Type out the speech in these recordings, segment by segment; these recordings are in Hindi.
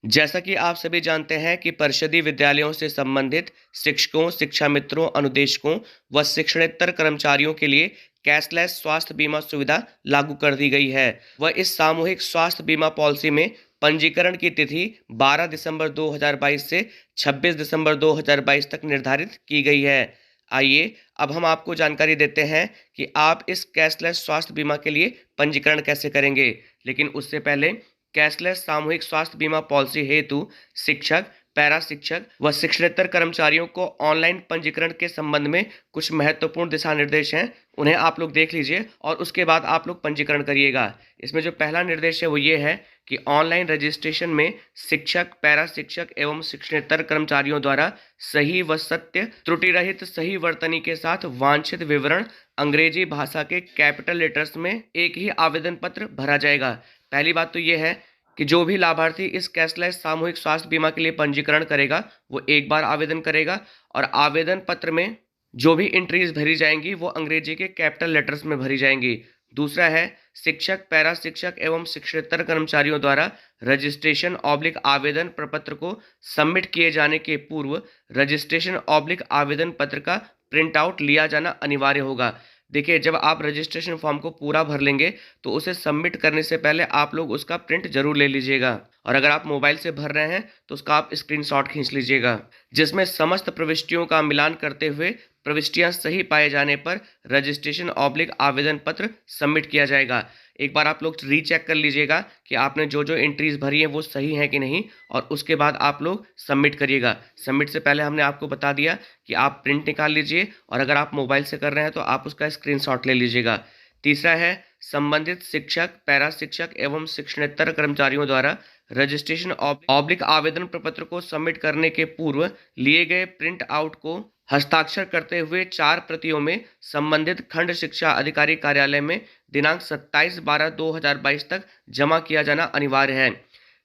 जैसा कि आप सभी जानते हैं कि परिषदीय विद्यालयों से संबंधित शिक्षकों, शिक्षा मित्रों, अनुदेशकों व शिक्षणेतर कर्मचारियों के लिए कैशलेस स्वास्थ्य बीमा सुविधा लागू कर दी गई है। वह इस सामूहिक स्वास्थ्य बीमा पॉलिसी में पंजीकरण की तिथि 12 दिसंबर 2022 से 26 दिसंबर 2022 तक निर्धारित की गई है। आइए अब हम आपको जानकारी देते हैं कि आप इस कैशलेस स्वास्थ्य बीमा के लिए पंजीकरण कैसे करेंगे। लेकिन उससे पहले कैशलेस सामूहिक स्वास्थ्य बीमा पॉलिसी हेतु शिक्षक, पैरा शिक्षक व शिक्षणेतर कर्मचारियों को ऑनलाइन पंजीकरण के संबंध में कुछ महत्वपूर्ण दिशा निर्देश हैं। उन्हें आप लोग देख लीजिए और उसके बाद आप लोग पंजीकरण करिएगा। इसमें जो पहला निर्देश है वो ये है कि ऑनलाइन रजिस्ट्रेशन में शिक्षक, पैरा शिक्षक एवं शिक्षणेतर कर्मचारियों द्वारा सही व सत्य, त्रुटि रहित सही वर्तनी के साथ वांछित विवरण अंग्रेजी भाषा के कैपिटल लेटर्स में एक ही आवेदन पत्र भरा जाएगा। पहली बात तो ये है कि जो भी लाभार्थी इस कैशलेस सामूहिक स्वास्थ्य बीमा के लिए पंजीकरण करेगा वो एक बार आवेदन करेगा और आवेदन पत्र में जो भी एंट्रीज भरी जाएंगी वो अंग्रेजी के कैपिटल लेटर्स में भरी जाएंगी। दूसरा है शिक्षक, पैरा शिक्षक एवं शिक्षणेतर कर्मचारियों द्वारा रजिस्ट्रेशन ऑब्लिक आवेदन प्रपत्र को सबमिट किए जाने के पूर्व रजिस्ट्रेशन ऑब्लिक आवेदन पत्र का प्रिंट आउट लिया जाना अनिवार्य होगा। देखिए, जब आप रजिस्ट्रेशन फॉर्म को पूरा भर लेंगे तो उसे सबमिट करने से पहले आप लोग उसका प्रिंट जरूर ले लीजिएगा। और अगर आप मोबाइल से भर रहे हैं तो उसका आप स्क्रीनशॉट खींच लीजिएगा, जिसमें समस्त प्रविष्टियों का मिलान करते हुए प्रविष्टियां सही पाए जाने पर रजिस्ट्रेशन ऑब्लिक आवेदन पत्र सबमिट किया जाएगा। एक बार आप लोग रीचेक कर लीजिएगा कि आपने जो जो एंट्रीज भरी हैं वो सही हैं कि नहीं, और उसके बाद आप लोग सबमिट करिएगा। सबमिट से पहले हमने आपको बता दिया कि आप प्रिंट निकाल लीजिए और अगर आप मोबाइल से कर रहे हैं तो आप उसका स्क्रीनशॉट ले लीजिएगा। तीसरा है संबंधित शिक्षक, पैरा शिक्षक एवं शिक्षणेतर कर्मचारियों द्वारा रजिस्ट्रेशन ऑब्लिक आवेदन प्रपत्र को सबमिट करने के पूर्व लिए गए प्रिंट आउट को हस्ताक्षर करते हुए 4 प्रतियों में संबंधित खंड शिक्षा अधिकारी कार्यालय में दिनांक 27/12/2022 तक जमा किया जाना अनिवार्य है।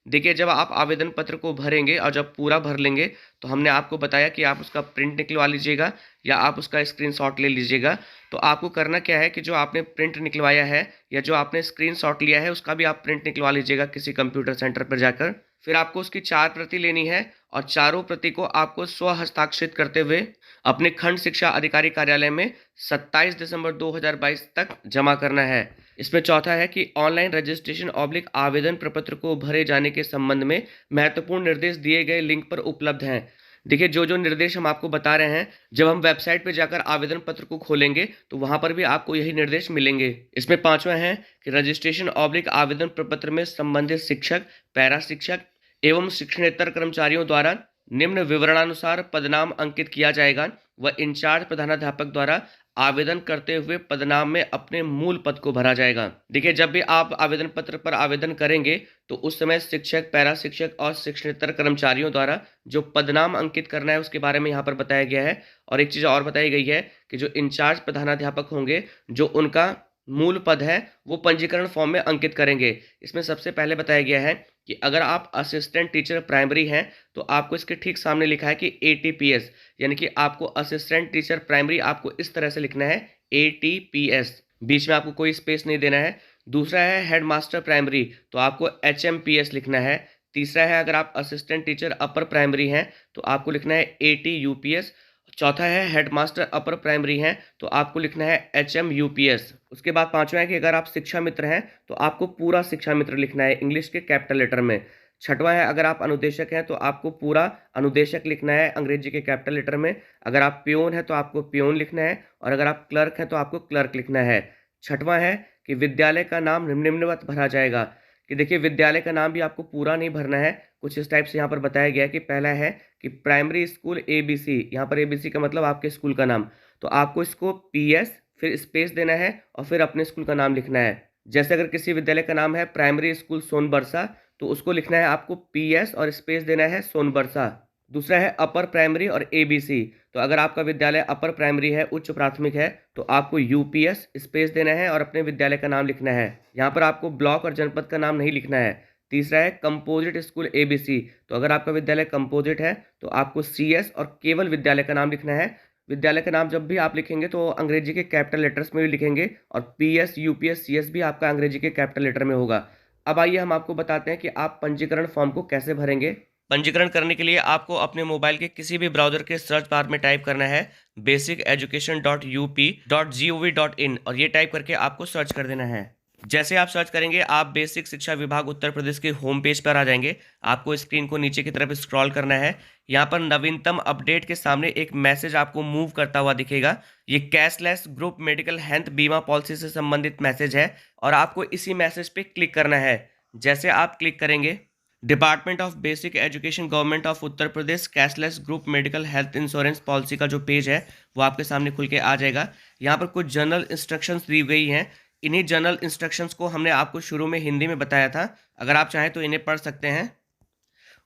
देखिए, जब आप आवेदन पत्र को भरेंगे और जब पूरा भर लेंगे तो हमने आपको बताया कि आप उसका प्रिंट निकलवा लीजिएगा या आप उसका स्क्रीनशॉट ले लीजिएगा। तो आपको करना क्या है कि जो आपने प्रिंट निकलवाया है या जो आपने स्क्रीनशॉट लिया है उसका भी आप प्रिंट निकलवा लीजिएगा किसी कंप्यूटर सेंटर पर जाकर। फिर आपको उसकी 4 प्रति लेनी है और चारों प्रति को आपको स्व हस्ताक्षरित करते हुए अपने खंड शिक्षा अधिकारी कार्यालय में 27 दिसंबर 2022 तक जमा करना है। इसमें चौथा है कि ऑनलाइन रजिस्ट्रेशन ऑब्लिक आवेदन प्रपत्र को भरे जाने के संबंध में महत्वपूर्ण निर्देश दिए गए लिंक पर उपलब्ध हैं। देखिए, जो जो निर्देश हम आपको बता रहे हैं, जब हम वेबसाइट पर जाकर आवेदन पत्र को खोलेंगे तो वहां पर भी आपको यही निर्देश मिलेंगे। इसमें पांचवा है कि रजिस्ट्रेशन ऑब्लिक आवेदन प्रपत्र में संबंधित शिक्षक, पैरा शिक्षक एवं शिक्षणेतर कर्मचारियों द्वारा निम्न विवरणानुसार पदनाम अंकित किया जाएगा व इंचार्ज प्रधानाध्यापक द्वारा आवेदन करते हुए पदनाम में अपने मूल पद को भरा जाएगा। देखिए, जब भी आप आवेदन पत्र पर आवेदन करेंगे तो उस समय शिक्षक, पैरा शिक्षक और शिक्षणेतर कर्मचारियों द्वारा जो पदनाम अंकित करना है उसके बारे में यहाँ पर बताया गया है। और एक चीज़ और बताई गई है कि जो इंचार्ज प्रधानाध्यापक होंगे, जो उनका मूल पद है वो पंजीकरण फॉर्म में अंकित करेंगे। इसमें सबसे पहले बताया गया है कि अगर आप असिस्टेंट टीचर प्राइमरी हैं तो आपको इसके ठीक सामने लिखा है कि ATPS, यानी कि आपको असिस्टेंट टीचर प्राइमरी आपको इस तरह से लिखना है ATPS, बीच में आपको कोई स्पेस नहीं देना है। दूसरा है हेड मास्टर प्राइमरी, तो आपको HMPS लिखना है। तीसरा है अगर आप असिस्टेंट टीचर अपर प्राइमरी हैं तो आपको लिखना है ATUPS। चौथा है हेडमास्टर अपर प्राइमरी हैं तो आपको लिखना है HMUPS। उसके बाद पांचवा है कि अगर आप शिक्षा मित्र हैं तो आपको पूरा शिक्षा मित्र लिखना है इंग्लिश के कैपिटल लेटर में। छठवां है अगर आप अनुदेशक हैं तो आपको पूरा अनुदेशक लिखना है अंग्रेजी के कैपिटल लेटर में। अगर आप प्योन है तो आपको प्योन लिखना है और अगर आप क्लर्क हैं तो आपको क्लर्क लिखना है। छठवां है कि विद्यालय का नाम निम्नवत भरा जाएगा। कि देखिए, विद्यालय का नाम भी आपको पूरा नहीं भरना है, कुछ इस टाइप से यहाँ पर बताया गया है कि पहला है कि प्राइमरी स्कूल ABC, यहाँ पर ABC का मतलब आपके स्कूल का नाम, तो आपको इसको PS फिर स्पेस देना है और फिर अपने स्कूल का नाम लिखना है। जैसे अगर किसी विद्यालय का नाम है प्राइमरी स्कूल सोनबरसा तो उसको लिखना है आपको PS और स्पेस देना है सोनबरसा। दूसरा है अपर प्राइमरी और ABC, तो अगर आपका विद्यालय अपर प्राइमरी है, उच्च प्राथमिक है, तो आपको UPS स्पेस देना है और अपने विद्यालय का नाम लिखना है। यहाँ पर आपको ब्लॉक और जनपद का नाम नहीं लिखना है। तीसरा है कंपोजिट स्कूल ABC, तो अगर आपका विद्यालय कंपोजिट है तो आपको CS और केवल विद्यालय का नाम लिखना है। विद्यालय का नाम जब भी आप लिखेंगे तो अंग्रेजी के कैपिटल लेटर्स में भी लिखेंगे और PS, UPS, CS भी आपका अंग्रेजी के कैपिटल लेटर में होगा। अब आइए हम आपको बताते हैं कि आप पंजीकरण फॉर्म को कैसे भरेंगे। पंजीकरण करने के लिए आपको अपने मोबाइल के किसी भी ब्राउज़र के सर्च बार में टाइप करना है basiceducation.up.gov.in और ये टाइप करके आपको सर्च कर देना है। जैसे आप सर्च करेंगे आप बेसिक शिक्षा विभाग उत्तर प्रदेश के होम पेज पर आ जाएंगे। आपको स्क्रीन को नीचे की तरफ स्क्रॉल करना है। यहाँ पर नवीनतम अपडेट के सामने एक मैसेज आपको मूव करता हुआ दिखेगा। ये कैशलेस ग्रुप मेडिकल हेल्थ बीमा पॉलिसी से संबंधित मैसेज है और आपको इसी मैसेज पे क्लिक करना है। जैसे आप क्लिक करेंगे, department of basic education government of Uttar Pradesh cashless group medical health insurance policy का जो पेज है वो आपके सामने खुल के आ जाएगा। यहाँ पर कुछ जनरल इंस्ट्रक्शंस दी गई हैं। इन्हीं जनरल इंस्ट्रक्शंस को हमने आपको शुरू में हिंदी में बताया था। अगर आप चाहें तो इन्हें पढ़ सकते हैं।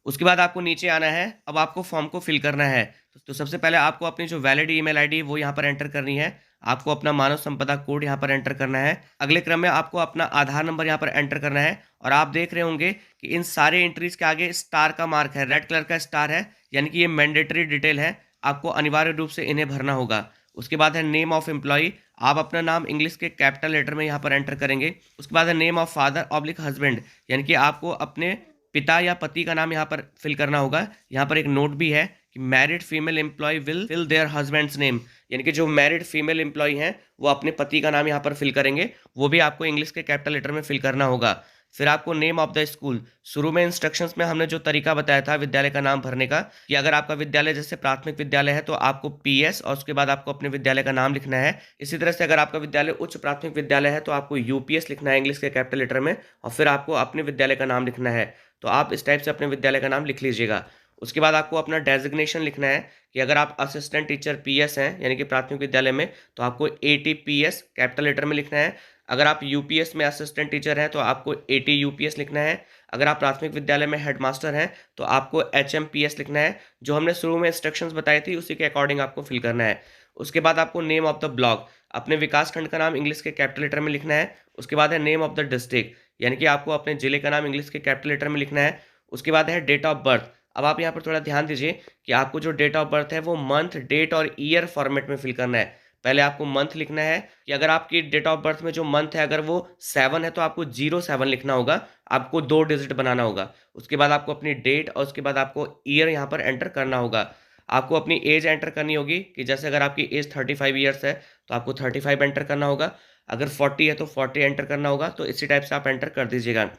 उसके बाद आपको नीचे आना है। अब आपको फॉर्म को फिल करना है। तो सबसे पहले आपको अपनी जो वैलिड ईमेल आईडी वो यहाँ पर एंटर करनी है। आपको अपना मानव संपदा कोड यहाँ पर एंटर करना है। अगले क्रम में आपको अपना आधार नंबर यहाँ पर एंटर करना है और आप देख रहे होंगे कि इन सारे एंट्रीज के आगे स्टार का मार्क है, रेड कलर का स्टार है, यानी कि ये मैंडेटरी डिटेल है। आपको अनिवार्य रूप से इन्हें भरना होगा। उसके बाद है नेम ऑफ एम्प्लॉय। आप अपना नाम इंग्लिश के कैपिटल लेटर में यहाँ पर एंटर करेंगे। उसके बाद है name of father oblique husband, यानी कि आपको अपने पिता या पति का नाम यहाँ पर फिल करना होगा। यहाँ पर एक नोट भी है कि married female employ will fill their husbands name, यानी कि जो मैरिड फीमेल एम्प्लॉय हैं वो अपने पति का नाम यहाँ पर फिल करेंगे। वो भी आपको इंग्लिश के कैपिटल लेटर में फिल करना होगा। फिर आपको नेम ऑफ द स्कूल। शुरू में इंस्ट्रक्शंस में हमने जो तरीका बताया था विद्यालय का नाम भरने का, कि अगर आपका विद्यालय जैसे प्राथमिक विद्यालय है तो आपको पीएस और उसके बाद आपको अपने विद्यालय का नाम लिखना है। इसी तरह से अगर आपका विद्यालय उच्च प्राथमिक विद्यालय है तो आपको यूपीएस लिखना है इंग्लिश के कैपिटल लेटर में और फिर आपको अपने विद्यालय का नाम लिखना है। तो आप इस टाइप से अपने विद्यालय का नाम लिख लीजिएगा। उसके बाद आपको अपना डेजिग्नेशन लिखना है कि अगर आप असिस्टेंट टीचर पीएस हैं यानी कि प्राथमिक विद्यालय में तो आपको एटीपीएस कैपिटल लेटर में लिखना है। अगर आप यूपीएस में असिस्टेंट टीचर हैं तो आपको एटीयूपीएस लिखना है। अगर आप प्राथमिक विद्यालय में हेडमास्टर हैं तो आपको एचएमपीएस लिखना है। जो हमने शुरू में इंस्ट्रक्शंस बताई थी उसी के अकॉर्डिंग आपको फिल करना है। उसके बाद आपको नेम ऑफ द ब्लॉक, अपने विकास खंड का नाम इंग्लिश के कैपिटल लेटर में लिखना है। उसके बाद है नेम ऑफ द डिस्ट्रिक्ट, यानी कि आपको अपने जिले का नाम इंग्लिश के कैपिटल लेटर में लिखना है। उसके बाद है डेट ऑफ बर्थ। अब आप यहाँ पर थोड़ा ध्यान दीजिए कि आपको जो डेट ऑफ बर्थ है वो मंथ, डेट और ईयर फॉर्मेट में फिल करना है। पहले आपको मंथ लिखना है कि अगर आपकी डेट ऑफ बर्थ में जो मंथ है अगर वो 7 है तो आपको 07 लिखना होगा। आपको 2 डिजिट बनाना होगा। उसके बाद आपको अपनी डेट और उसके बाद आपको ईयर यहाँ पर एंटर करना होगा। आपको अपनी एज एंटर करनी होगी कि जैसे अगर आपकी एज 35 ईयर्स है तो आपको 35 एंटर करना होगा। अगर 40 है तो 40 एंटर करना होगा। तो इसी टाइप से आप एंटर कर दीजिएगा।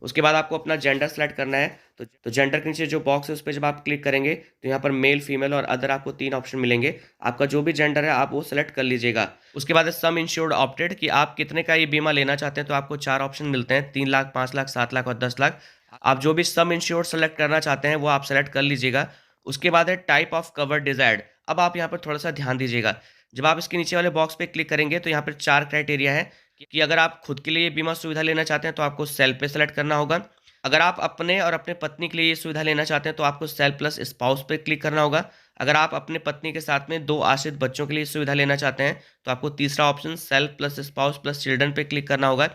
उसके बाद आपको अपना जेंडर सेलेक्ट करना है। तो जेंडर के नीचे जो बॉक्स है उस पर जब आप क्लिक करेंगे तो यहाँ पर मेल, फीमेल और अदर आपको 3 ऑप्शन मिलेंगे। आपका जो भी जेंडर है आप वो सेलेक्ट कर लीजिएगा। उसके बाद सम इंश्योर्ड ऑप्टेड कि आप कितने का ये बीमा लेना चाहते हैं। तो आपको 4 ऑप्शन मिलते हैं, 3 लाख, 5 लाख, 7 लाख और 10 लाख। आप जो भी सम इंश्योर्ड सेलेक्ट करना चाहते हैं वो आप सेलेक्ट कर लीजिएगा। उसके बाद है टाइप ऑफ कवर डिजायर्ड। अब आप यहाँ पर थोड़ा सा ध्यान दीजिएगा। जब आप इसके नीचे वाले बॉक्स पे क्लिक करेंगे तो यहाँ पर 4 क्राइटेरिया है कि अगर आप खुद के लिए बीमा सुविधा लेना चाहते हैं तो आपको सेल्फ पे सेलेक्ट करना होगा। अगर आप अपने और अपने पत्नी के लिए ये सुविधा लेना चाहते हैं तो आपको सेल्फ प्लस स्पाउस पे क्लिक करना होगा। अगर आप अपने पत्नी के साथ में 2 आश्रित बच्चों के लिए सुविधा लेना चाहते हैं तो आपको तीसरा option self plus spouse plus children पे क्लिक करना होगा।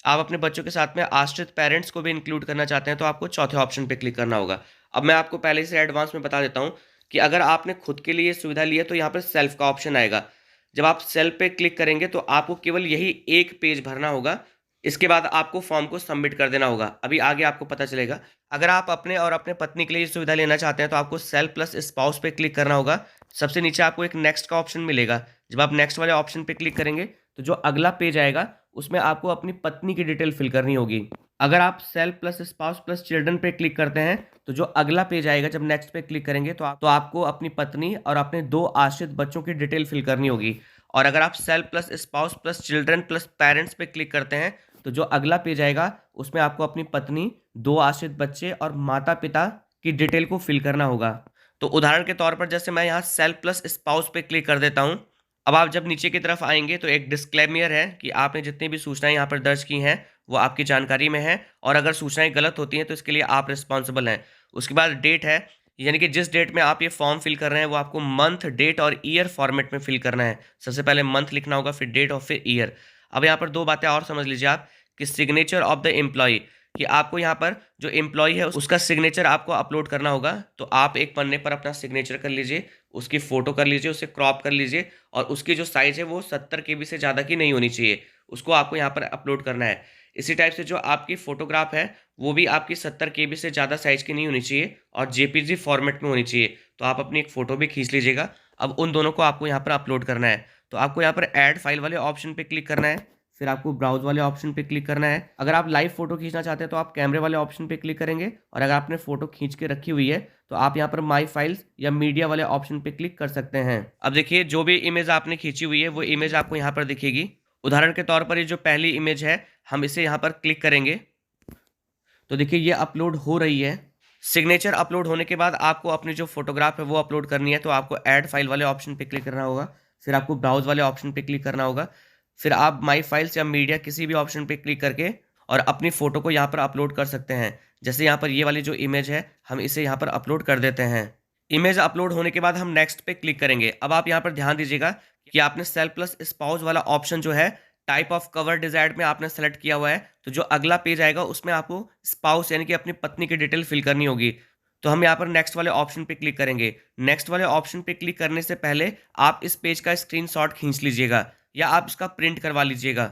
आप अपने बच्चों के साथ में आश्रित पेरेंट्स को भी इंक्लूड करना चाहते हैं तो आपको चौथे ऑप्शन पे क्लिक करना होगा। अब मैं आपको पहले से एडवांस में बता देता हूँ कि अगर आपने खुद के लिए सुविधा ली है तो यहाँ पर सेल्फ का ऑप्शन आएगा। जब आप सेल्फ पे क्लिक करेंगे तो आपको केवल यही एक पेज भरना होगा। इसके बाद आपको फॉर्म को सबमिट कर देना होगा। अभी आगे आपको पता चलेगा। अगर आप अपने और अपने पत्नी के लिए सुविधा लेना चाहते हैं तो आपको सेल्फ प्लस स्पाउस पे क्लिक करना होगा। सबसे नीचे आपको एक नेक्स्ट का ऑप्शन मिलेगा। जब आप नेक्स्ट वाले ऑप्शन पे क्लिक करेंगे तो जो अगला पेज आएगा उसमें आपको अपनी पत्नी की डिटेल फिल करनी होगी। अगर आप self plus spouse plus children पे क्लिक करते हैं तो जो अगला पेज आएगा जब नेक्स्ट पे क्लिक करेंगे तो आपको अपनी पत्नी और अपने 2 आश्रित बच्चों की डिटेल फिल करनी होगी। और अगर आप self plus spouse plus children plus parents पे क्लिक करते हैं तो जो अगला पेज आएगा उसमें आपको अपनी पत्नी, 2 आश्रित बच्चे और माता पिता की डिटेल को फिल करना होगा। तो उदाहरण के तौर पर जैसे मैं यहाँ सेल्फ प्लस स्पाउस पे क्लिक कर देता हूँ। अब आप जब नीचे की तरफ आएंगे तो एक डिस्क्लेमर है कि आपने जितनी भी सूचनाएं यहाँ पर दर्ज की हैं वो आपकी जानकारी में है और अगर सूचनाएं गलत होती हैं तो इसके लिए आप रिस्पॉन्सिबल हैं। उसके बाद डेट है, यानी कि जिस डेट में आप ये फॉर्म फिल कर रहे हैं वो आपको मंथ, डेट और ईयर फॉर्मेट में फिल करना है। सबसे पहले मंथ लिखना होगा, फिर डेट और फिर ईयर। अब यहाँ पर 2 बातें और समझ लीजिए आप कि सिग्नेचर ऑफ द एम्प्लॉय, कि आपको यहाँ पर जो एम्प्लॉय है उसका सिग्नेचर आपको अपलोड करना होगा। तो आप एक पन्ने पर अपना सिग्नेचर कर लीजिए, उसकी फ़ोटो कर लीजिए, उसे क्रॉप कर लीजिए और उसकी जो साइज़ है वो 70 KB से ज़्यादा की नहीं होनी चाहिए। उसको आपको यहाँ पर अपलोड करना है। इसी टाइप से जो आपकी फ़ोटोग्राफ है, वो भी आपकी 70 केबी से ज़्यादा साइज़ की नहीं होनी चाहिए और जेपीजी फॉर्मेट में होनी चाहिए। तो आप अपनी एक फ़ोटो भी खींच लीजिएगा। अब उन दोनों को आपको यहाँ पर अपलोड करना है। तो आपको यहाँ पर ऐड फाइल वाले ऑप्शन पे क्लिक करना है, फिर आपको ब्राउज़ वाले ऑप्शन पे क्लिक करना है। अगर आप लाइव फ़ोटो खींचना चाहते हैं तो आप कैमरे वाले ऑप्शन पे क्लिक करेंगे और अगर आपने फ़ोटो खींच के रखी हुई है, तो आप यहाँ पर माई फाइल्स या मीडिया वाले ऑप्शन पे क्लिक कर सकते हैं। अब देखिए जो भी इमेज आपने खींची हुई है, वो इमेज आपको यहाँ पर दिखेगी। उदाहरण के तौर पर ये जो पहली इमेज है, हम इसे यहाँ पर क्लिक करेंगे, तो देखिए ये अपलोड हो रही है। सिग्नेचर अपलोड होने के बाद आपको अपनी जो फ़ोटोग्राफ है वो अपलोड करनी है, तो आपको ऐड फाइल वाले ऑप्शन पे क्लिक करना होगा, फिर आपको ब्राउज़ वाले ऑप्शन पे क्लिक करना होगा, फिर आप माई फाइल्स या मीडिया किसी भी ऑप्शन पे क्लिक करके और अपनी फ़ोटो को यहाँ पर अपलोड कर सकते हैं। जैसे यहाँ पर ये वाली जो इमेज है, हम इसे यहाँ पर अपलोड कर देते हैं। इमेज अपलोड होने के बाद हम नेक्स्ट पे क्लिक करेंगे। अब आप यहाँ पर ध्यान दीजिएगा कि आपने सेल्फ प्लस स्पाउस वाला ऑप्शन जो है, टाइप ऑफ कवर डिजायर्ड में आपने सेलेक्ट किया हुआ है, तो जो अगला पेज आएगा उसमें आपको स्पाउस यानी कि अपनी पत्नी की डिटेल फिल करनी होगी। तो हम यहाँ पर नेक्स्ट वाले ऑप्शन पे क्लिक करेंगे। नेक्स्ट वाले ऑप्शन पे क्लिक करने से पहले आप इस पेज का स्क्रीनशॉट खींच लीजिएगा या आप इसका प्रिंट करवा लीजिएगा,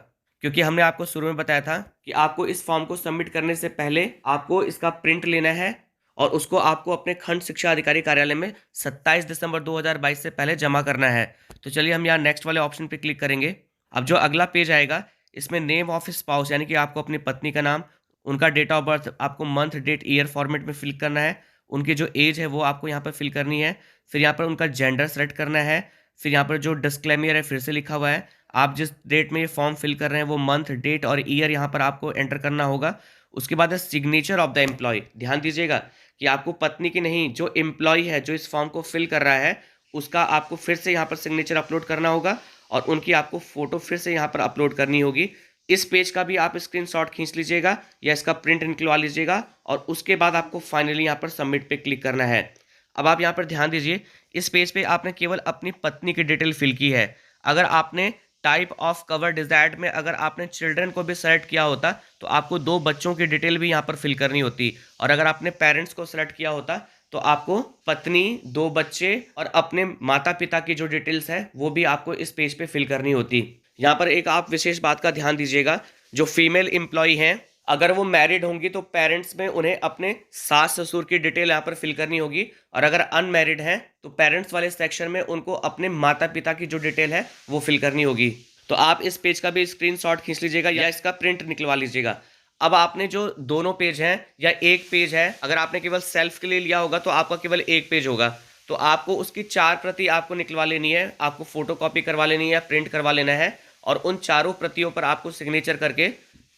क्योंकि हमने आपको शुरू में बताया था कि आपको इस फॉर्म को सबमिट करने से पहले आपको इसका प्रिंट लेना है और उसको आपको अपने खंड शिक्षा अधिकारी कार्यालय में 27 दिसंबर 2022 से पहले जमा करना है। तो चलिए हम यहाँ नेक्स्ट वाले ऑप्शन पे क्लिक करेंगे। अब जो अगला पेज आएगा, इसमें नेम ऑफ स्पाउस यानी कि आपको अपनी पत्नी का नाम, उनका डेट ऑफ बर्थ आपको मंथ, डेट, ईयर फॉर्मेट में फिल करना है, उनकी जो एज है वो आपको यहाँ पर फिल करनी है, फिर यहाँ पर उनका जेंडर सेलेक्ट करना है, फिर यहाँ पर जो डिस्क्लेमर है फिर से लिखा हुआ है, आप जिस डेट में ये फॉर्म फिल कर रहे हैं वो मंथ, डेट और ईयर यहाँ पर आपको एंटर करना होगा। उसके बाद है सिग्नेचर ऑफ द एम्प्लॉय। ध्यान दीजिएगा कि आपको पत्नी की नहीं, जो एम्प्लॉय है जो इस फॉर्म को फिल कर रहा है उसका आपको फिर से यहाँ पर सिग्नेचर अपलोड करना होगा और उनकी आपको फोटो फिर से यहाँ पर अपलोड करनी होगी। इस पेज का भी आप स्क्रीनशॉट खींच लीजिएगा या इसका प्रिंट निकलवा लीजिएगा और उसके बाद आपको फाइनली यहाँ पर सबमिट पे क्लिक करना है। अब आप यहाँ पर ध्यान दीजिए, इस पेज पे आपने केवल अपनी पत्नी की डिटेल फिल की है। अगर आपने टाइप ऑफ कवर डिजायर्ड में अगर आपने चिल्ड्रन को भी सेलेक्ट किया होता तो आपको 2 बच्चों की डिटेल भी यहाँ पर फिल करनी होती, और अगर आपने पेरेंट्स को सेलेक्ट किया होता तो आपको पत्नी, 2 बच्चे और अपने माता पिता की जो डिटेल्स है वो भी आपको इस पेज पे फिल करनी होती। यहाँ पर एक आप विशेष बात का ध्यान दीजिएगा, जो फीमेल एम्प्लॉय हैं अगर वो मैरिड होंगी तो पेरेंट्स में उन्हें अपने सास ससुर की डिटेल यहाँ पर फिल करनी होगी, और अगर अनमैरिड हैं तो पेरेंट्स वाले सेक्शन में उनको अपने माता पिता की जो डिटेल है वो फिल करनी होगी। तो आप इस पेज का भी स्क्रीनशॉट खींच लीजिएगा या इसका प्रिंट निकलवा लीजिएगा। अब आपने जो दोनों पेज हैं या एक पेज है, अगर आपने केवल सेल्फ के लिए लिया होगा तो आपका केवल एक पेज होगा, तो आपको उसकी 4 प्रति आपको निकलवा लेनी है, आपको फोटो कॉपी करवा लेनी है या प्रिंट करवा लेना है, और उन चारों प्रतियों पर आपको सिग्नेचर करके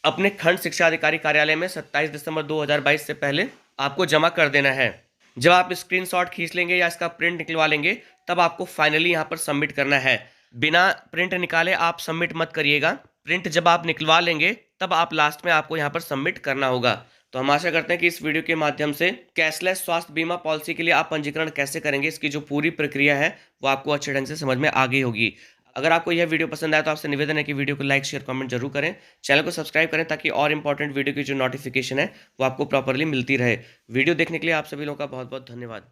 अपने खंड शिक्षा अधिकारी कार्यालय में 27 दिसंबर 2022 से पहले आपको जमा कर देना है। जब आप स्क्रीनशॉट खींच लेंगे या इसका प्रिंट निकलवा लेंगे तब आपको फाइनली यहाँ पर सबमिट करना है। बिना प्रिंट निकाले आप सबमिट मत करिएगा। प्रिंट जब आप निकलवा लेंगे तब आप लास्ट में आपको यहाँ पर सबमिट करना होगा। तो हम आशा करते हैं कि इस वीडियो के माध्यम से कैशलेस स्वास्थ्य बीमा पॉलिसी के लिए आप पंजीकरण कैसे करेंगे, इसकी जो पूरी प्रक्रिया है वो आपको अच्छे ढंग से समझ में आ गई होगी। अगर आपको यह वीडियो पसंद आया तो आपसे निवेदन है कि वीडियो को लाइक, शेयर, कमेंट जरूर करें। चैनल को सब्सक्राइब करें ताकि और इंपॉर्टेंट वीडियो की जो नोटिफिकेशन है वो आपको प्रॉपरली मिलती रहे। वीडियो देखने के लिए आप सभी लोगों का बहुत बहुत धन्यवाद।